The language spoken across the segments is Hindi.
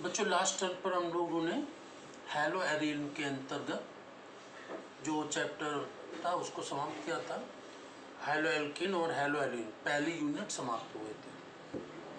बच्चों लास्ट टर्म पर हम लोगों ने हैलो एरिन के अंतर्गत जो चैप्टर था उसको समाप्त किया था। हैलो एल्किन और हैलो एरिन पहली यूनिट समाप्त हुए थे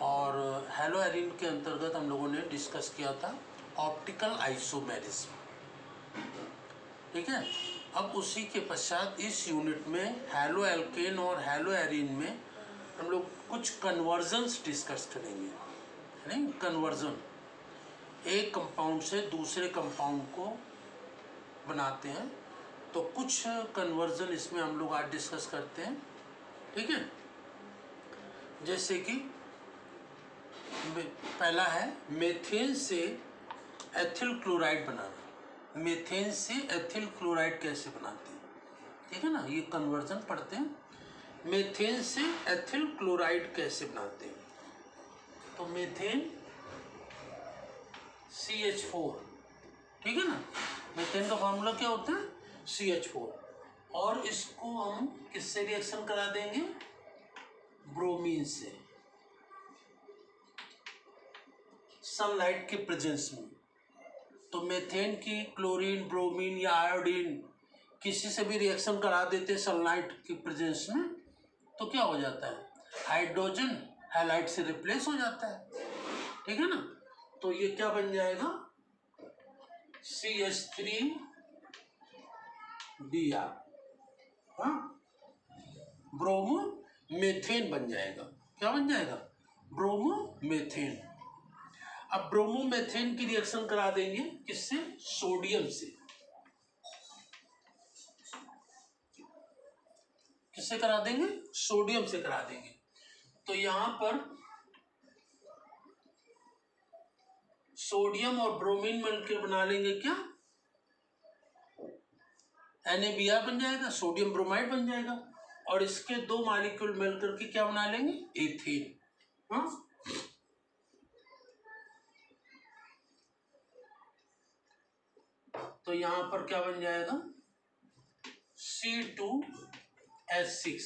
और हैलो एरिन के अंतर्गत हम लोगों ने डिस्कस किया था ऑप्टिकल आइसोमेरिज्म। ठीक है, अब उसी के पश्चात इस यूनिट में हैलो एल्केन और हैलो एरिन में हम लोग कुछ कन्वर्जन्स डिस्कस करेंगे। नहीं, कन्वर्जन एक कंपाउंड से दूसरे कंपाउंड को बनाते हैं, तो कुछ कन्वर्जन इसमें हम लोग आज डिस्कस करते हैं। ठीक है, जैसे कि पहला है मेथेन से एथिल क्लोराइड बनाना। मेथेन से एथिल क्लोराइड कैसे बनाते हैं, ठीक है ना, ये कन्वर्जन पढ़ते हैं। मेथेन से एथिल क्लोराइड कैसे बनाते हैं, तो मेथेन CH4, ठीक है ना, मेथेन का फॉर्मूला क्या होता है CH4, और इसको हम किससे रिएक्शन करा देंगे, ब्रोमीन से, सनलाइट के प्रेजेंस में। तो मेथेन की क्लोरीन, ब्रोमीन या आयोडीन किसी से भी रिएक्शन करा देते सनलाइट की प्रेजेंस में, तो क्या हो जाता है, हाइड्रोजन हैलाइड से रिप्लेस हो जाता है। ठीक है ना, तो ये क्या बन जाएगा CH3Br। हाँ, ब्रोमो मेथेन बन जाएगा। क्या बन जाएगा, ब्रोमो मेथेन। अब ब्रोमो मेथेन की रिएक्शन करा देंगे किससे, सोडियम से। किससे करा देंगे, सोडियम से करा देंगे। तो यहां पर सोडियम और ब्रोमीन मिलकर बना लेंगे क्या, NaBr बन जाएगा, सोडियम ब्रोमाइड बन जाएगा, और इसके दो मॉलिक्यूल मिलकर के क्या बना लेंगे, एथेन। हाँ, तो यहां पर क्या बन जाएगा C2H6,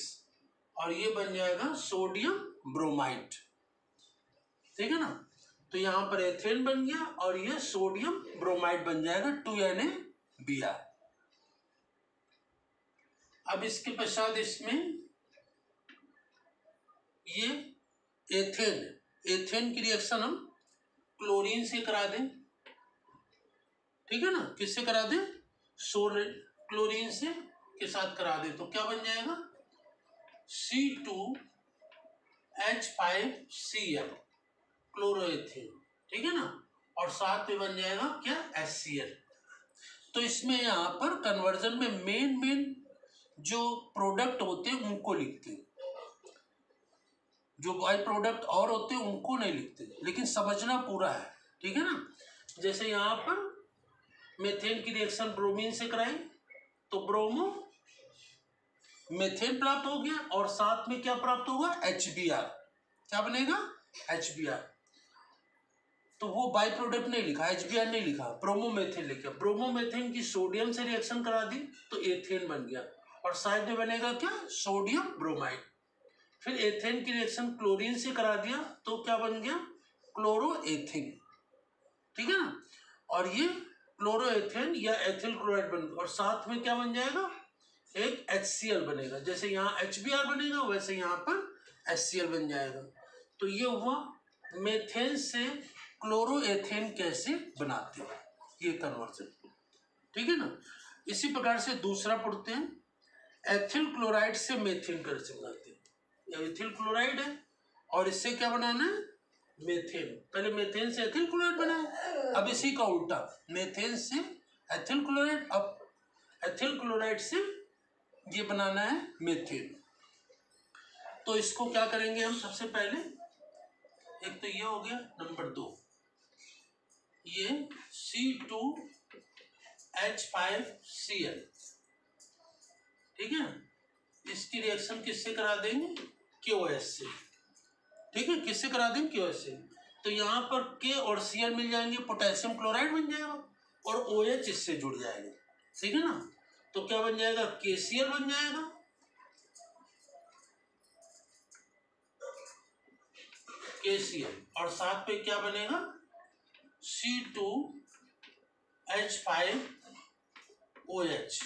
और ये बन जाएगा सोडियम ब्रोमाइड। ठीक है ना, तो यहां पर एथेन बन गया और ये सोडियम ब्रोमाइड बन जाएगा 2NaBr। अब इसके पश्चात इसमें ये एथेन की रिएक्शन हम क्लोरीन से करा दें। ठीक है ना, किससे करा दें, क्लोरीन से के साथ करा दें, तो क्या बन जाएगा C2H5Cl, क्लोरोएथेन। ठीक है ना, और साथ में बन जाएगा क्या, HCl। तो इसमें यहाँ पर कन्वर्जन में मेन जो प्रोडक्ट होते हैं उनको लिखते हैं, जो बाई प्रोडक्ट और होते हैं उनको नहीं लिखते, लेकिन समझना पूरा है। ठीक है ना, जैसे यहाँ पर मेथेन की रिएक्शन ब्रोमीन से कराई तो ब्रोमो मेथेन प्राप्त हो गया, और साथ में क्या प्राप्त होगा, HBr। क्या बनेगा, HBr। तो वो बाई प्रोडक्ट नहीं लिखा, HBr नहीं लिखा, ब्रोमोमेथेन लिखा। ब्रोमोमेथेन की सोडियम से रिएक्शन करा दी तो एथेन बन गया, और साइड में बनेगा क्या, सोडियम ब्रोमाइड। फिर एथेन की रिएक्शन क्लोरीन से करा दिया तो क्या बन गया, क्लोरोएथेन। ठीक है ना, और ये क्लोरोएथेन या एथिल क्लोराइड बन गया, और साथ में क्या बन जाएगा, एक HCl बनेगा। जैसे यहाँ HBr बनेगा वैसे यहाँ पर HCl बन जाएगा। तो ये हुआ मेथेन से क्लोरोएथेन कैसे बनाते हैं, ये कन्वर्जन। ठीक है ना, इसी प्रकार से दूसरा पढ़ते हैं, एथिल क्लोराइड से मेथेन कैसे बनाते हैं। एथिल क्लोराइड है और इससे क्या बनाना है, मेथेन। पहले मेथेन से एथिल क्लोराइड बनाए, अब इसी का उल्टा, मेथेन से एथिल क्लोराइड, अब एथिल क्लोराइड से ये बनाना है मेथेन। तो इसको क्या करेंगे हम, सबसे पहले एक तो ये हो गया, नंबर 2 ये C2H5Cl। ठीक है, इसकी रिएक्शन किससे करा देंगे, KOH से। ठीक है, किससे करा देंगे, KOH से। तो यहाँ पर K और Cl मिल जाएंगे, पोटेशियम क्लोराइड बन जाएगा, और OH इससे जुड़ जाएगा। ठीक है ना, तो क्या बन जाएगा, KCl बन जाएगा, KCl, और साथ पे क्या बनेगा, C2H5OH,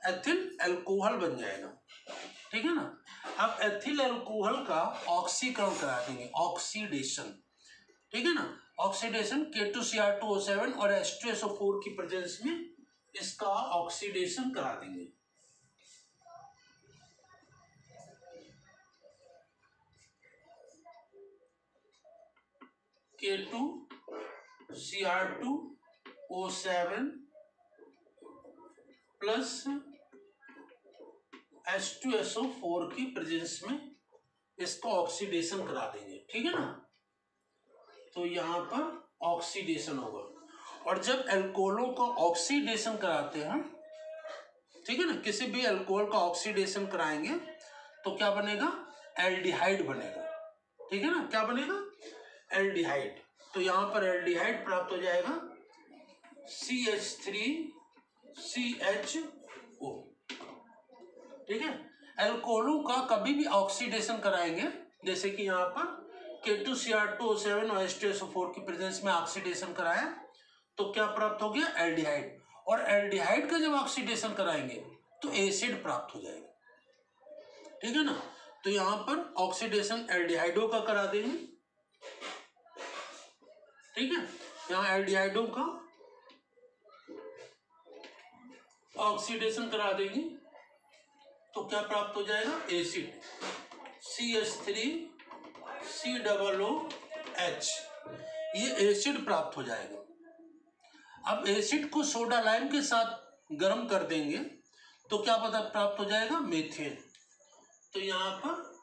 एथिल अल्कोहल बन जाएगा, ठीक है ना। अब एथिल अल्कोहल का ऑक्सीकरण करा देंगे, ऑक्सीडेशन, ठीक है ना। ऑक्सीडेशन K2Cr2O7 और H2SO4 की प्रेजेंस में इसका ऑक्सीडेशन करा देंगे। K2Cr2O7 प्लस H2SO4 की प्रेजेंस में इसका ऑक्सीडेशन करा देंगे, ठीक है ना। तो यहाँ पर ऑक्सीडेशन होगा, और जब अल्कोहलों का ऑक्सीडेशन कराते हैं, ठीक है ना, किसी भी अल्कोहल का ऑक्सीडेशन कराएंगे तो क्या बनेगा, एल्डिहाइड बनेगा, ठीक है ना। क्या बनेगा, एल्डिहाइड। तो यहाँ पर एल्डिहाइड प्राप्त हो जाएगा CH3CHO, ठीक है। अल्कोहलों का कभी भी ऑक्सीडेशन कराएंगे, जैसे कि यहाँ पर K2Cr2O7 और H2SO4 की प्रेजेंस में ऑक्सीडेशन कराया तो क्या प्राप्त हो गया, एल्डिहाइड। और एल्डिहाइड का जब ऑक्सीडेशन कराएंगे तो एसिड प्राप्त हो जाएगा, ठीक है ना। तो यहाँ पर ऑक्सीडेशन एल्डिहाइडों का करा देंगे, ठीक है। यहाँ एल्डिहाइडों का ऑक्सीडेशन करा देंगे तो क्या प्राप्त हो जाएगा, एसिड CH3COOH, ये एसिड प्राप्त हो जाएगा। अब एसिड को सोडा लाइम के साथ गर्म कर देंगे तो क्या पता प्राप्त हो जाएगा, मीथेन। तो यहाँ पर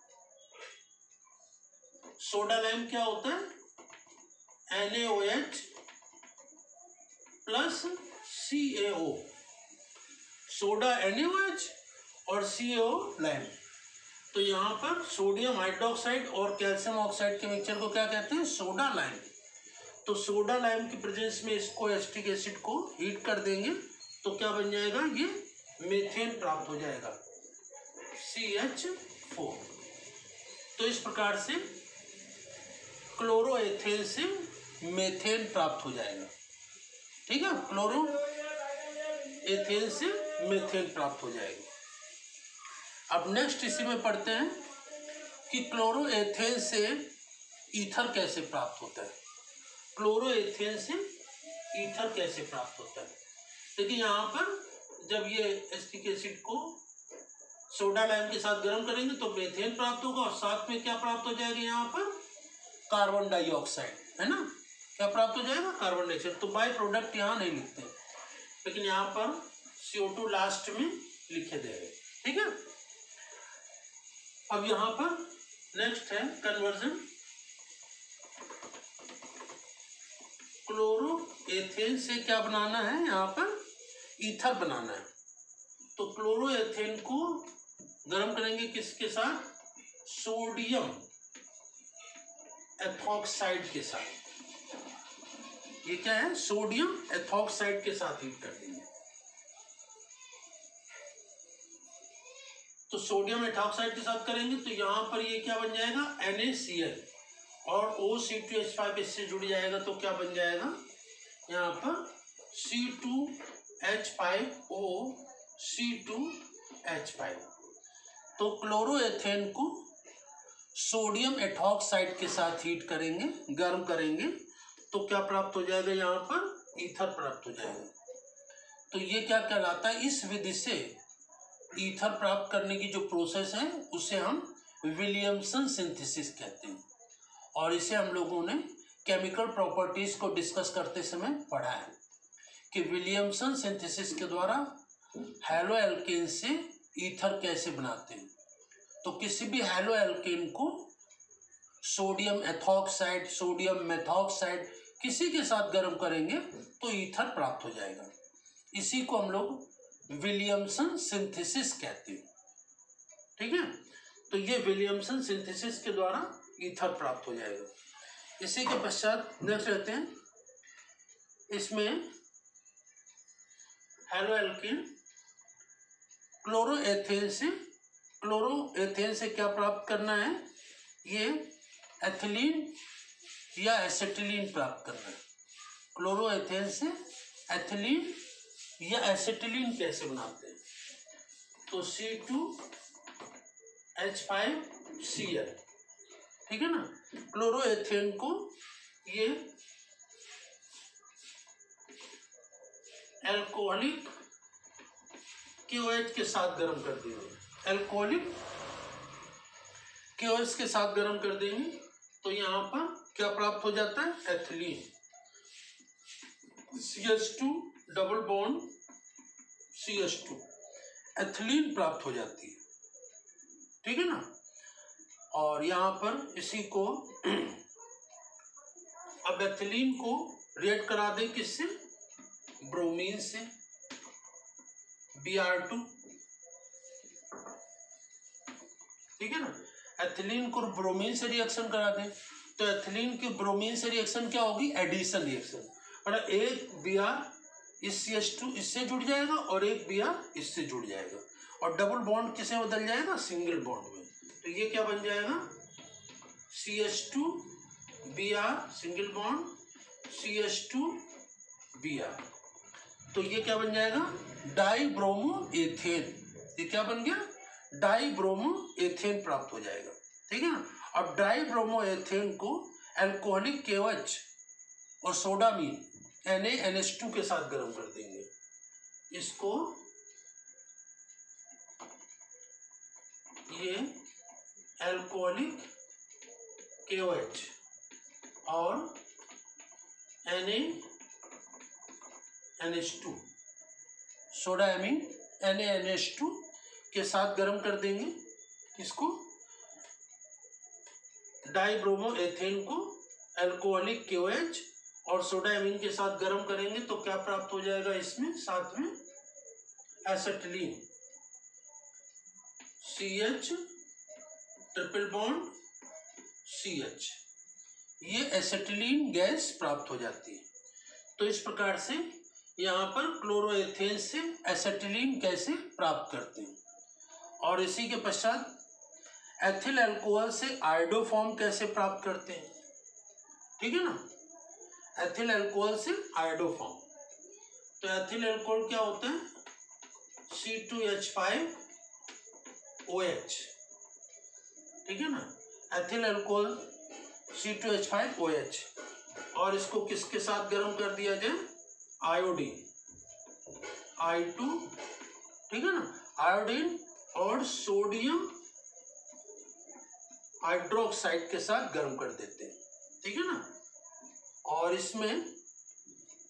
सोडा लाइम क्या होता है, NaOH plus CaO, soda NaOH और CaO लाइम। तो यहाँ पर सोडियम हाइड्रोक्साइड और कैल्शियम ऑक्साइड के मिक्सचर को क्या कहते हैं, सोडा लाइम। तो सोडा लाइम की प्रेजेंस में इसको एसिटिक एसिड को हीट कर देंगे तो क्या बन जाएगा, ये मीथेन प्राप्त हो जाएगा, CH4। तो इस प्रकार से क्लोरोएथेन से मीथेन प्राप्त हो जाएगा, ठीक है। क्लोरोएथेन से मीथेन प्राप्त हो जाएगा। अब नेक्स्ट इसी में पढ़ते हैं कि क्लोरोएथेन से ईथर कैसे प्राप्त होता है। क्लोरोएथेन से ईथर कैसे प्राप्त होता है, देखिए यहाँ पर जब ये एसिटिक एसिड को सोडा लाइम के साथ गर्म करेंगे तो मीथेन प्राप्त होगा, और साथ में क्या प्राप्त हो जाएगा, यहाँ पर कार्बन डाइऑक्साइड, है ना। क्या प्राप्त हो जाएगा, कार्बन डाइऑक्साइड। तो बाय प्रोडक्ट यहाँ नहीं लिखते, लेकिन यहाँ पर CO2 लास्ट में लिखे दे रहे, ठीक है। अब यहाँ पर नेक्स्ट है कन्वर्जन, क्लोरोएथेन से क्या बनाना है, यहाँ पर ईथर बनाना है। तो क्लोरोएथेन को गर्म करेंगे किसके साथ, सोडियम एथॉक्साइड के साथ। ये क्या है, सोडियम एथॉक्साइड के साथ हीट कर देंगे। तो सोडियम एथॉक्साइड के साथ करेंगे तो यहाँ पर ये क्या बन जाएगा, NaCl, और O(C2H5) इससे जुड़ जाएगा तो क्या बन जाएगा, यहाँ पर C2H5O C2H5। तो क्लोरोएथेन को सोडियम एथॉक्साइड के साथ हीट करेंगे, गर्म करेंगे तो क्या प्राप्त हो जाएगा, यहाँ पर ईथर प्राप्त हो जाएगा। तो ये क्या कहलाता है, इस विधि से ईथर प्राप्त करने की जो प्रोसेस है उसे हम विलियमसन सिंथेसिस कहते हैं, और इसे हम लोगों ने केमिकल प्रॉपर्टीज को डिस्कस करते समय पढ़ा है कि विलियमसन सिंथेसिस के द्वारा हैलो एल्केन से ईथर कैसे बनाते हैं। तो किसी भी हैलो एल्केन को सोडियम एथॉक्साइड, सोडियम मेथॉक्साइड किसी के साथ गर्म करेंगे तो ईथर प्राप्त हो जाएगा। इसी को हम लोग विलियमसन सिंथेसिस कहते हैं, ठीक है। तो ये विलियमसन सिंथेसिस के द्वारा ईथर प्राप्त हो जाएगा। इसी के पश्चात नेक्स्ट रहते हैं, इसमें हैलो एल्केन क्लोरोएथेन से क्या प्राप्त करना है, ये एथिलीन या एसिटिलीन प्राप्त करना है, क्लोरोएथेन से एथिलीन या एसिटिलीन कैसे बनाते हैं? तो C2H5Cl, ठीक है ना। क्लोरोएथेन को ये एल्कोहलिक KOH के साथ गर्म कर देंगे, एल्कोहलिक KOH के साथ गर्म कर देंगे तो यहाँ पर क्या प्राप्त हो जाता है? Ethylene, CH2 double bond CH2, ethylene प्राप्त हो जाती है, ठीक है ना। और यहाँ पर इसी को अब एथिलीन को रिएक्ट करा दे किससे? ब्रोमीन से, Br2, ठीक है ना। एथिलीन को ब्रोमीन से रिएक्शन करा दें तो एथिलीन की ब्रोमीन से रिएक्शन क्या होगी? एडिशन रिएक्शन, मतलब एक Br इस CH2 इससे जुड़ जाएगा और एक Br इससे जुड़ जाएगा और डबल बॉन्ड किसे बदल जाएगा? सिंगल बॉन्ड में। तो ये क्या बन जाएगा? CH2 Br single bond CH2 Br, तो ये क्या बन जाएगा? डाइब्रोमोएथेन। ये क्या बन गया? डाइब्रोमोएथेन प्राप्त हो जाएगा, ठीक है ना। अब डाइब्रोमोएथेन को एल्कोहलिक KOH और सोडामीन NaNH2 के साथ गर्म कर देंगे। इसको ये एल्कोहलिक KOH और NaNH2 सोडामीन NaNH2 के साथ गर्म कर देंगे। इसको डाइब्रोमोएथेन को एल्कोहलिक KOH और सोडामीन के साथ गर्म करेंगे तो क्या प्राप्त हो जाएगा? इसमें साथ में acetylene, CH triple bond CH, ये एसिटिलीन गैस प्राप्त हो जाती है। तो इस प्रकार से यहाँ पर क्लोरोएथेन से एसिटिलीन कैसे प्राप्त करते हैं। और इसी के पश्चात एथिल अल्कोहल से आयोडोफॉर्म कैसे प्राप्त करते हैं, ठीक है ना। एथिल अल्कोहल से आयोडोफॉर्म, तो एथिल अल्कोहल क्या होता है? C2H5OH, ठीक है ना। एथिल अल्कोहल C2H5OH, और इसको किसके साथ गर्म कर दिया जाए? आयोडीन I2, ठीक है ना। आयोडीन और सोडियम हाइड्रोक्साइड के साथ गर्म कर देते हैं, ठीक है ना। और इसमें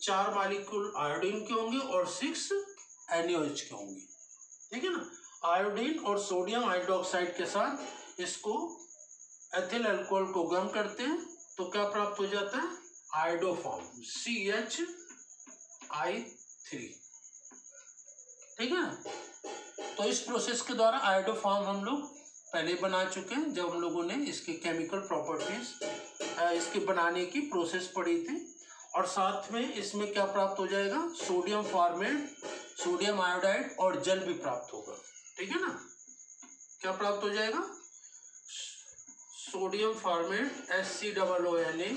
4 मॉलिक्यूल आयोडीन के होंगे और 6 NaOH के होंगे, ठीक है ना। आयोडीन और सोडियम हाइड्रोक्साइड के साथ इसको एथिल अल्कोहल को गर्म करते हैं तो क्या प्राप्त हो जाता है? आयोडोफॉर्म CHI3, ठीक है। तो इस प्रोसेस के द्वारा आयोडोफॉर्म हम लोग पहले बना चुके हैं जब हम लोगों ने इसके केमिकल प्रॉपर्टीज इसके बनाने की प्रोसेस पढ़ी थी। और साथ में इसमें क्या प्राप्त हो जाएगा? सोडियम फॉर्मेट, सोडियम आयोडाइड और जल भी प्राप्त होगा, ठीक है ना। क्या प्राप्त हो जाएगा? Sodium format HCOONA,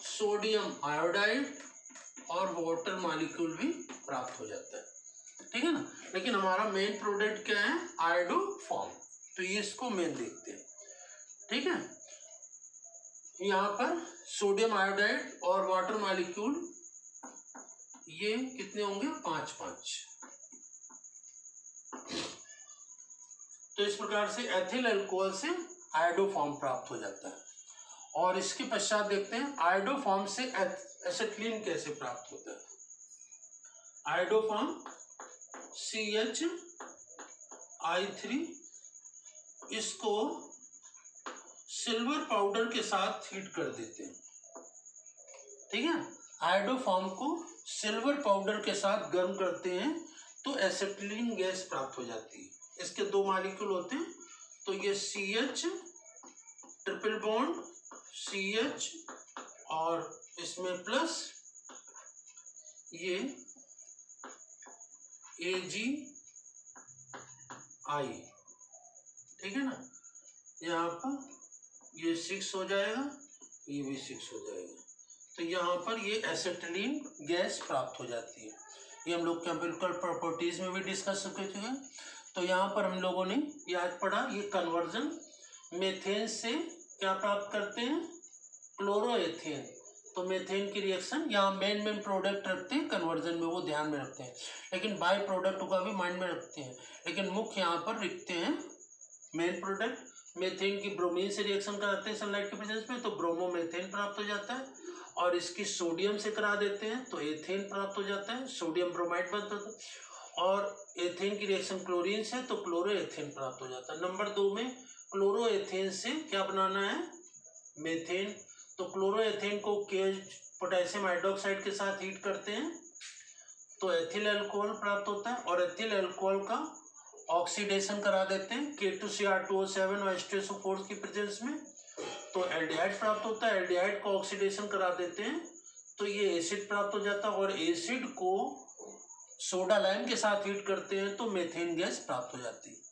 sodium iodide और वाटर मॉलिक्यूल भी प्राप्त हो जाता है, ठीक है ना। लेकिन हमारा मेन प्रोडक्ट क्या है? आयोडोफॉर्म, तो ये इसको मेन देखते हैं, ठीक है। यहाँ पर सोडियम आयोडाइड और वाटर मॉलिक्यूल ये कितने होंगे? 5-5। तो इस प्रकार से एथिल अल्कोहल से आयोडोफॉर्म प्राप्त हो जाता है। और इसके पश्चात देखते हैं आयोडोफॉर्म से एसिटिलीन कैसे प्राप्त होता है। आयोडोफॉर्म CHI3, इसको सिल्वर पाउडर के साथ हीट कर देते हैं, ठीक है। आयोडोफॉर्म को सिल्वर पाउडर के साथ गर्म करते हैं तो एसिटिलीन गैस प्राप्त हो जाती है। इसके 2 मॉलिक्यूल होते हैं तो ये CH ट्रिपल बॉन्ड CH और इसमें प्लस ये AgI, ठीक है ना। यहाँ पर ये 6 हो जाएगा, ये भी 6 हो जाएगा, तो यहाँ पर ये एसिटिलीन गैस प्राप्त हो जाती है। ये हम लोग केमिकल प्रॉपर्टीज में भी डिस्कस कर चुके हैं। तो यहाँ पर हम लोगों ने याद पढ़ा ये कन्वर्जन मीथेन से क्या प्राप्त करते हैं, क्लोरोएथेन। तो मीथेन की रिएक्शन यहाँ मेन प्रोडक्ट रखते हैं कन्वर्जन में, वो ध्यान में रखते हैं, लेकिन बाय प्रोडक्ट का भी माइंड में रखते हैं, लेकिन मुख्य यहाँ पर लिखते हैं मेन प्रोडक्ट। मीथेन की ब्रोमीन से रिएक्शन कराते हैं सनलाइट के प्रेजेंस में, तो ब्रोमोमीथेन प्राप्त हो जाता है, और इसकी सोडियम से करा देते हैं तो एथेन प्राप्त हो जाता है, सोडियम ब्रोमाइड बनता है, और एथेन की रिएक्शन क्लोरीन से तो क्लोरोएथेन प्राप्त हो जाता है। नंबर 2 में क्लोरोएथेन से क्या बनाना है, मीथेन। तो क्लोरोएथेन को पोटेशियम हाइड्रोक्साइड के साथ हीट करते हैं तो एथिल अल्कोहल प्राप्त होता है, और एथिल अल्कोहल का ऑक्सीडेशन करा देते हैं K2Cr2O7 और H2SO4 की प्रेजेंस में, तो एल्डिहाइड प्राप्त होता है। एल्डिहाइड को ऑक्सीडेशन करा देते हैं तो ये एसिड प्राप्त हो जाता है, और एसिड को सोडा लाइम के साथ हीट करते हैं तो मीथेन गैस प्राप्त हो जाती है।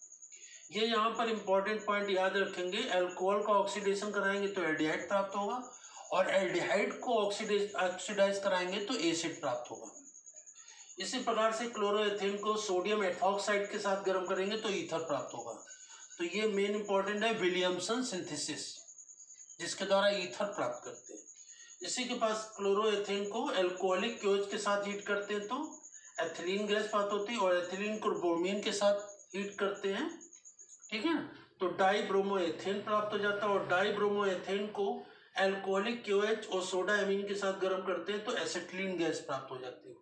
ये यहाँ पर इंपॉर्टेंट पॉइंट याद रखेंगे, अल्कोहल का ऑक्सीडेशन कराएंगे तो एल्डिहाइड प्राप्त होगा, और एल्डिहाइड को ऑक्सीडाइज कराएंगे तो एसिड प्राप्त होगा। इसी प्रकार से क्लोरोएथेन को सोडियम एथॉक्साइड के साथ गर्म करेंगे तो ईथर प्राप्त होगा। तो ये मेन इंपॉर्टेंट है विलियमसन सिंथेसिस, जिसके द्वारा ईथर प्राप्त करते हैं। इसी के पास क्लोरोएथेन को अल्कोहलिक क्योज के साथ हीट करते हैं तो एथिलीन गैस प्राप्त होती है, और एथिलीन को ब्रोमीन के साथ हीट करते हैं, ठीक है, तो डाइब्रोमोएथेन प्राप्त हो जाता है, और डाइब्रोमोएथेन को अल्कोहलिक क्यूएच और सोडा एमीन के साथ गर्म करते हैं तो एसिटिलीन गैस प्राप्त हो जाती है।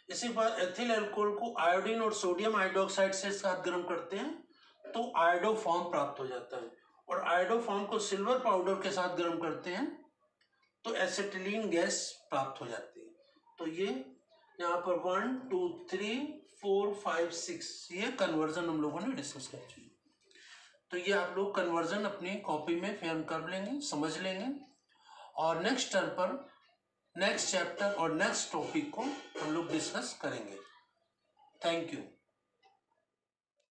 इसी बार एथिल अल्कोहल को आयोडीन और सोडियम हाइड्रोक्साइड से साथ गर्म करते हैं तो आयोडोफॉर्म प्राप्त हो जाता है, और आयोडोफॉर्म को सिल्वर पाउडर के साथ गर्म करते हैं तो एसिटिलीन गैस प्राप्त हो जाती है। तो ये यहाँ पर 1 2 3 4 5 6 ये कन्वर्जन हम लोगों ने डिस्कस कर चुकी। तो ये आप लोग कन्वर्जन अपनी कॉपी में फ्रेम कर लेंगे, समझ लेंगे, और नेक्स्ट टर्म पर नेक्स्ट चैप्टर और नेक्स्ट टॉपिक को हम लोग डिस्कस करेंगे। Thank you.